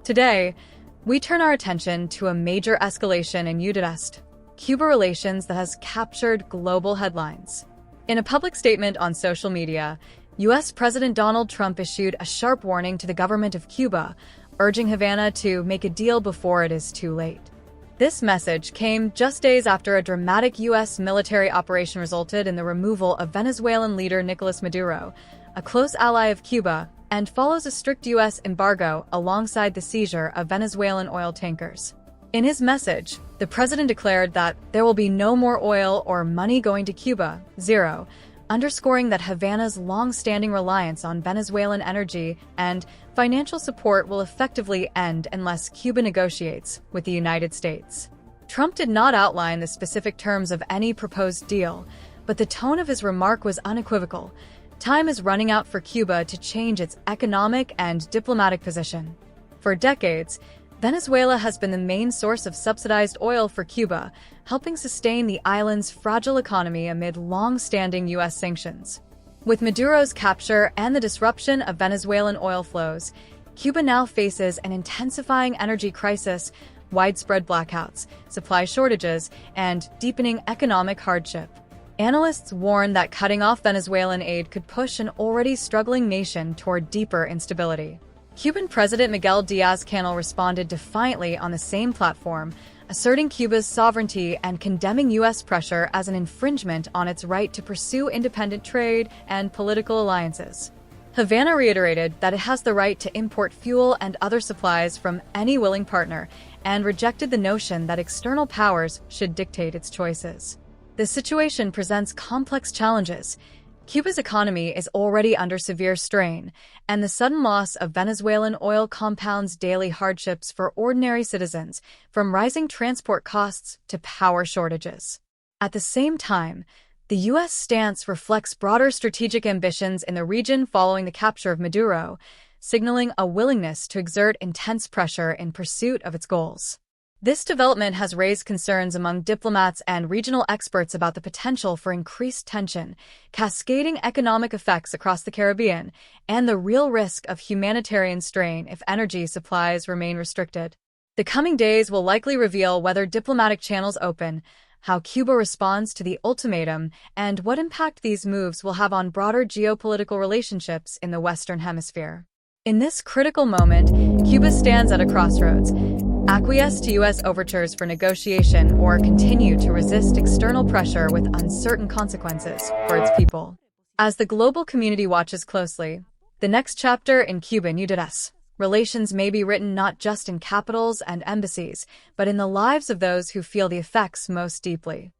Today, we turn our attention to a major escalation in U.S.-Cuba relations that has captured global headlines. In a public statement on social media, U.S. President Donald Trump issued a sharp warning to the government of Cuba, urging Havana to make a deal before it is too late. This message came just days after a dramatic U.S. military operation resulted in the removal of Venezuelan leader Nicolas Maduro, a close ally of Cuba, and follows a strict U.S. embargo alongside the seizure of Venezuelan oil tankers. In his message, the president declared that there will be no more oil or money going to Cuba, zero, underscoring that Havana's long-standing reliance on Venezuelan energy and financial support will effectively end unless Cuba negotiates with the United States. Trump did not outline the specific terms of any proposed deal, but the tone of his remark was unequivocal. Time is running out for Cuba to change its economic and diplomatic position. For decades, Venezuela has been the main source of subsidized oil for Cuba, helping sustain the island's fragile economy amid long-standing U.S. sanctions. With Maduro's capture and the disruption of Venezuelan oil flows, Cuba now faces an intensifying energy crisis, widespread blackouts, supply shortages, and deepening economic hardship. Analysts warn that cutting off Venezuelan aid could push an already struggling nation toward deeper instability. Cuban President Miguel Diaz-Canel responded defiantly on the same platform, asserting Cuba's sovereignty and condemning U.S. pressure as an infringement on its right to pursue independent trade and political alliances. Havana reiterated that it has the right to import fuel and other supplies from any willing partner and rejected the notion that external powers should dictate its choices. The situation presents complex challenges. Cuba's economy is already under severe strain, and the sudden loss of Venezuelan oil compounds daily hardships for ordinary citizens, from rising transport costs to power shortages. At the same time, the U.S. stance reflects broader strategic ambitions in the region following the capture of Maduro, signaling a willingness to exert intense pressure in pursuit of its goals. This development has raised concerns among diplomats and regional experts about the potential for increased tension, cascading economic effects across the Caribbean, and the real risk of humanitarian strain if energy supplies remain restricted. The coming days will likely reveal whether diplomatic channels open, how Cuba responds to the ultimatum, and what impact these moves will have on broader geopolitical relationships in the Western Hemisphere. In this critical moment, Cuba stands at a crossroads. Acquiesce to U.S. overtures for negotiation or continue to resist external pressure with uncertain consequences for its people. As the global community watches closely, the next chapter in Cuban-U.S. relations may be written not just in capitals and embassies, but in the lives of those who feel the effects most deeply.